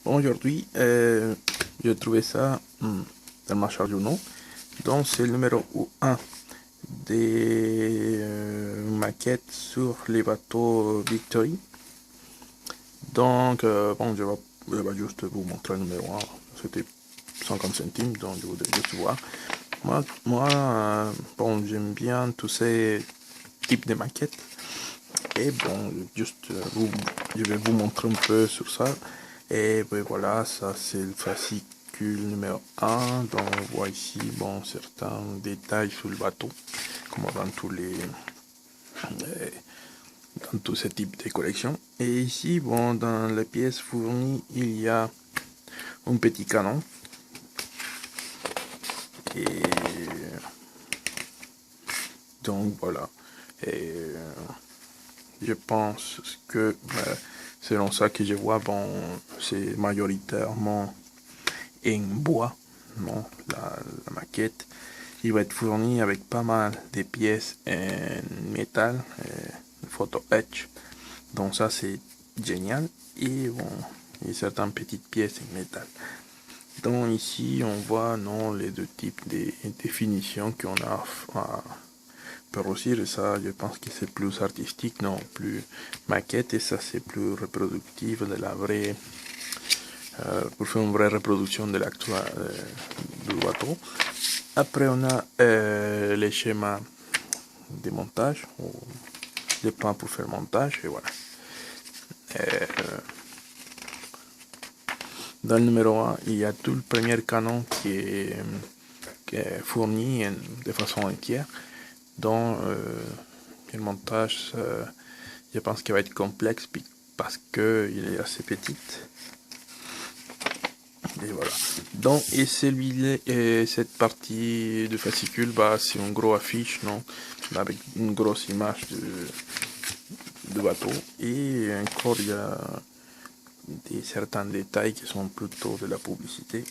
Bon, aujourd'hui, j'ai trouvé ça dans ma charge ou non. Donc, c'est le numéro 1 des maquettes sur les bateaux Victory. Donc, bon, je vais juste vous montrer le numéro 1. C'était 50 centimes, donc je voudrais juste voir. Bon, j'aime bien tous ces types de maquettes. Et bon, je vais vous montrer un peu sur ça. Et ben voilà, ça c'est le fascicule numéro 1. Donc on voit ici, bon, certains détails sur le bateau, comme dans tous ces types de collections. Et ici, bon, dans les pièces fournies, il y a un petit canon. Et donc voilà. Et je pense que selon ça que je vois, bon, c'est majoritairement en bois, non, la maquette. Il va être fourni avec pas mal de pièces en métal, photo etch. Donc ça c'est génial. Et bon, il y a certaines petites pièces en métal. Donc ici on voit non les deux types de définitions qu'on a à réussir. Et ça je pense que c'est plus artistique, non, plus maquette, et ça c'est plus reproductif de la vraie pour faire une vraie reproduction de l'actuel du bateau. Après, on a les schémas de montage, ou des plans pour faire le montage, et voilà. Dans le numéro 1, il y a tout le premier canon qui est fourni de façon entière. Donc, le montage, je pense qu'il va être complexe parce qu'il est assez petit. Et voilà. Donc, et cette partie de fascicule, bah, c'est une grosse affiche, non, avec une grosse image de bateau. Et encore, il y a certains détails qui sont plutôt de la publicité.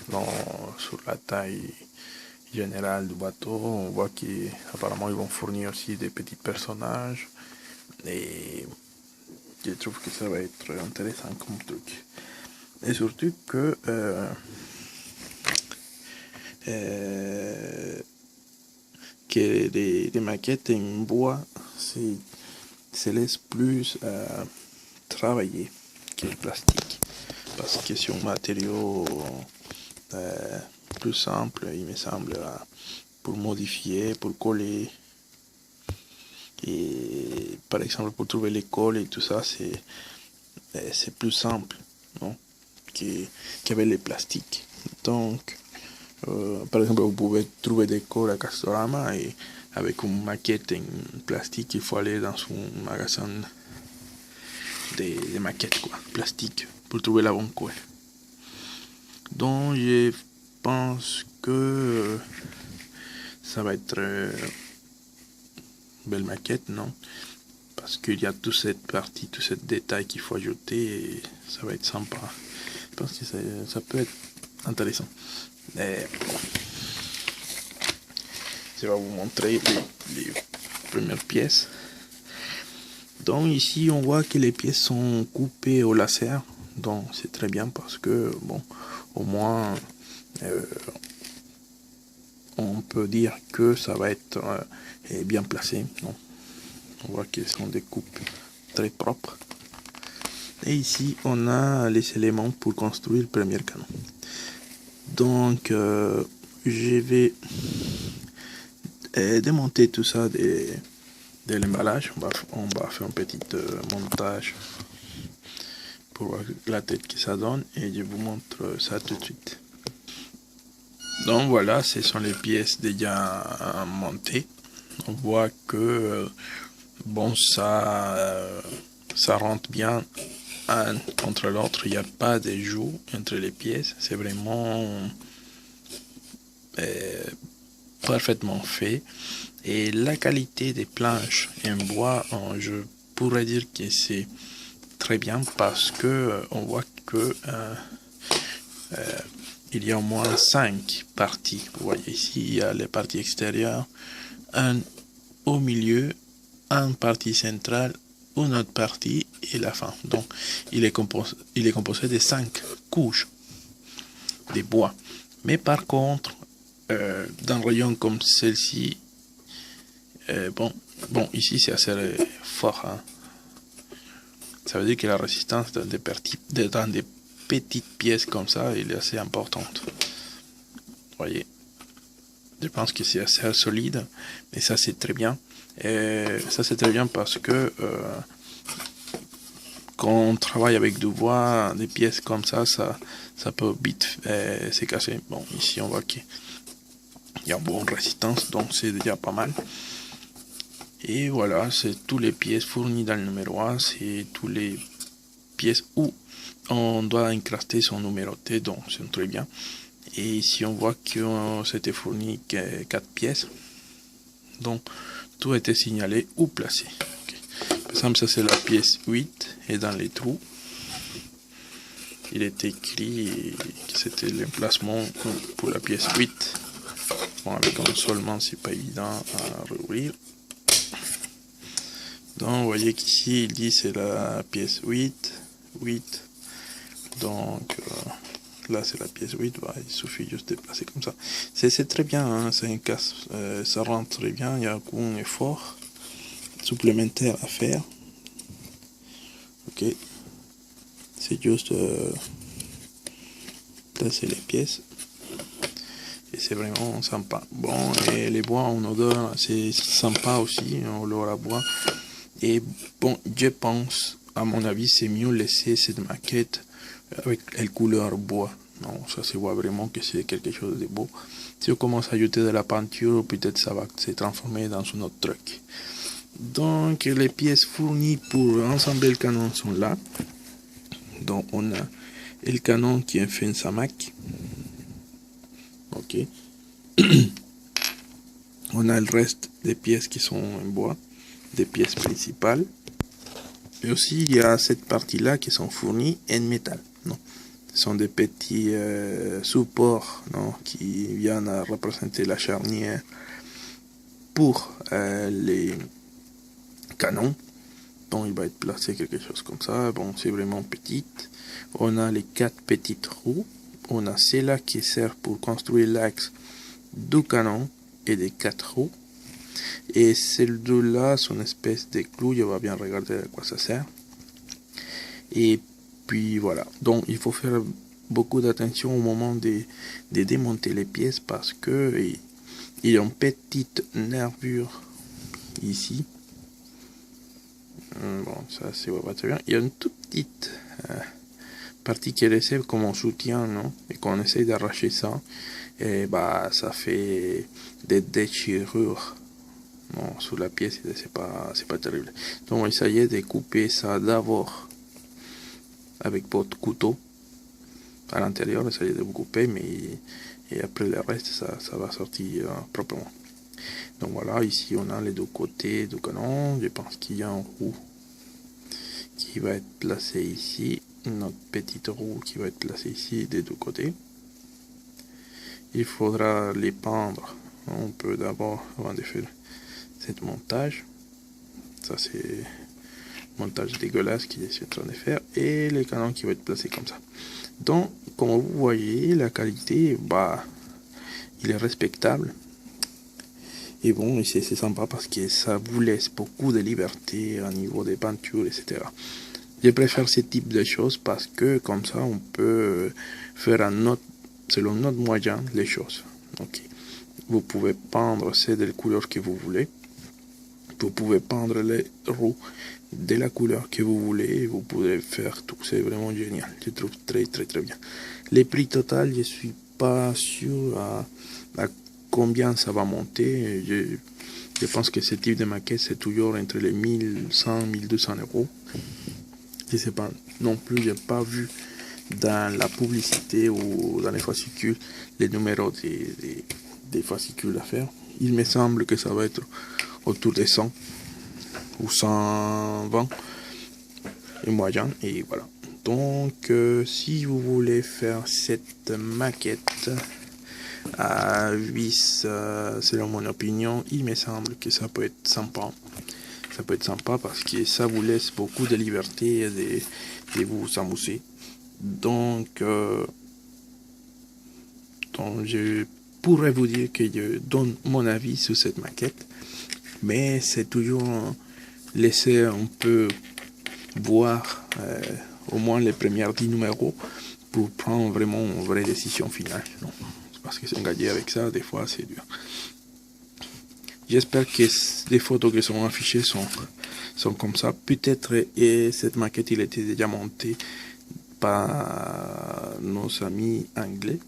Donc, sur la taille générale du bateau, on voit qu'apparemment ils vont fournir aussi des petits personnages. Et je trouve que ça va être intéressant comme truc. Et surtout que des maquettes en bois se laissent plus travailler que le plastique, parce que c'est un matériau plus simple, il me semble, pour modifier, pour coller. Et par exemple, pour trouver les cols et tout ça, c'est plus simple, non, qu'avec les plastiques. Donc, par exemple, vous pouvez trouver des cols à Castorama, et avec une maquette en plastique, il faut aller dans un magasin de maquettes, quoi, plastique, pour trouver la bonne colle. Donc, je pense que ça va être belle maquette, non? Parce qu'il y a toute cette partie, tout ce détail qu'il faut ajouter, et ça va être sympa. Je pense que ça peut être intéressant. Et bon, je vais vous montrer les premières pièces. Donc ici on voit que les pièces sont coupées au laser. Donc c'est très bien parce que bon, au moins on peut dire que ça va être bien placé. Non, on voit que ce sont des coupes très propres. Et ici on a les éléments pour construire le premier canon. Donc je vais démonter tout ça de l'emballage. On va faire un petit montage pour voir la tête que ça donne, et je vous montre ça tout de suite. Donc voilà, ce sont les pièces déjà montées. On voit que bon, ça rentre bien un contre l'autre, il n'y a pas de joue entre les pièces, c'est vraiment parfaitement fait. Et la qualité des planches en bois, je pourrais dire que c'est très bien, parce que on voit que il y a au moins 5 parties. Vous voyez ici, il y a les parties extérieures, un au milieu, une partie centrale une autre partie et la fin. Donc il est composé de 5 couches de bois. Mais par contre, dans un rayon comme celle-ci, bon, ici c'est assez fort. Hein. Ça veut dire que la résistance dans des petites pièces comme ça, elle est assez importante. Vous voyez, je pense que c'est assez solide, mais ça c'est très bien. Ça c'est très bien parce que quand on travaille avec du bois, des pièces comme ça peut vite se casser. Bon, ici on voit qu'il y a une bonne résistance, donc c'est déjà pas mal. Et voilà, c'est toutes les pièces fournies dans le numéro 1, c'est toutes les pièces où on doit incruster son numéroté, donc c'est très bien. Et ici on voit que c'était fourni 4 pièces, donc tout a été signalé ou placé. Okay. Par exemple, ça c'est la pièce 8, et dans les trous, il est écrit que c'était l'emplacement pour la pièce 8. Bon, avec un seulement, c'est pas évident à rouvrir. Donc vous voyez qu'ici il dit c'est la pièce 8. Donc là c'est la pièce 8, bah, il suffit juste de placer comme ça. C'est très bien, hein, c'est un casse, ça rentre très bien, il y a aucun effort supplémentaire à faire. Ok, c'est juste placer les pièces. Et c'est vraiment sympa. Bon, et les bois en odeur, c'est sympa aussi, on l'aura bois. Et bon, je pense, à mon avis, c'est mieux laisser cette maquette avec la couleur bois. Non, ça se voit vraiment que c'est quelque chose de beau. Si on commence à ajouter de la peinture, peut-être ça va se transformer dans un autre truc. Donc, les pièces fournies pour ensembler le canon sont là. Donc, on a le canon qui est fait en Samac. Ok. On a le reste des pièces qui sont en bois, des pièces principales. Et aussi, il y a cette partie-là qui sont fournies en métal. Non. Ce sont des petits supports, non, qui viennent à représenter la charnière pour les canons. Donc, il va être placé quelque chose comme ça. Bon, c'est vraiment petit. On a les 4 petites roues. On a celle-là qui sert pour construire l'axe du canon et des 4 roues. Et celle-là, son espèce de clou, je vais bien regarder à quoi ça sert. Et puis voilà, donc il faut faire beaucoup d'attention au moment de démonter les pièces parce que il y a une petite nervure ici. Bon, ça se voit pas très bien. Il y a une toute petite partie qui est laissée comme un soutien, non? Et quand on essaye d'arracher ça, et bah ça fait des déchirures. Bon, sous la pièce, c'est pas terrible. Donc essayez de couper ça d'abord avec votre couteau à l'intérieur, essayez de vous couper, mais et après le reste, ça va sortir proprement. Donc voilà, ici on a les deux côtés du canon. Je pense qu'il y a une roue qui va être placée ici, notre petite roue qui va être placée ici des deux côtés. Il faudra les pendre un peu d'abord avant de faire cette montage. Ça c'est montage dégueulasse qu'il est en train de faire, et les canons qui vont être placés comme ça. Donc comme vous voyez, la qualité, bah il est respectable. Et bon, c'est sympa parce que ça vous laisse beaucoup de liberté au niveau des peintures, etc. Je préfère ce type de choses parce que comme ça on peut faire selon notre moyen les choses. Okay. Vous pouvez peindre c'est de la couleur que vous voulez. Vous pouvez peindre les roues de la couleur que vous voulez. Vous pouvez faire tout. C'est vraiment génial. Je trouve très bien. Les prix total, je suis pas sûr à combien ça va monter. Je pense que ce type de maquette c'est toujours entre les 1100 1200 euros. Je sais pas non plus, j'ai pas vu dans la publicité ou dans les fascicules les numéros des fascicules à faire. Il me semble que ça va être autour de 100 ou 120 et moyen, et voilà. Donc si vous voulez faire cette maquette à vis, selon mon opinion, il me semble que ça peut être sympa. ça peut être sympa parce que ça vous laisse beaucoup de liberté de vous amuser. Donc je pourrais vous dire que je donne mon avis sur cette maquette, mais c'est toujours laisser un peu voir au moins les premiers 10 numéros pour prendre vraiment une vraie décision finale. Non, parce que s'engager avec ça, des fois, c'est dur. J'espère que les photos qui sont affichées sont comme ça. Peut-être cette maquette, il était déjà montée par nos amis anglais.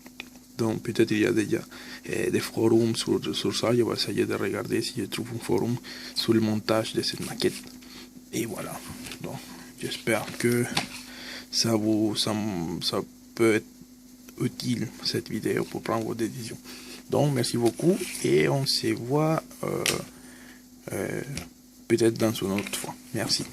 Donc peut-être il y a déjà des forums sur ça. Je vais essayer de regarder si je trouve un forum sur le montage de cette maquette. Et voilà. Donc j'espère que ça peut être utile, cette vidéo, pour prendre vos décisions. Donc merci beaucoup et on se voit peut-être dans une autre fois. Merci.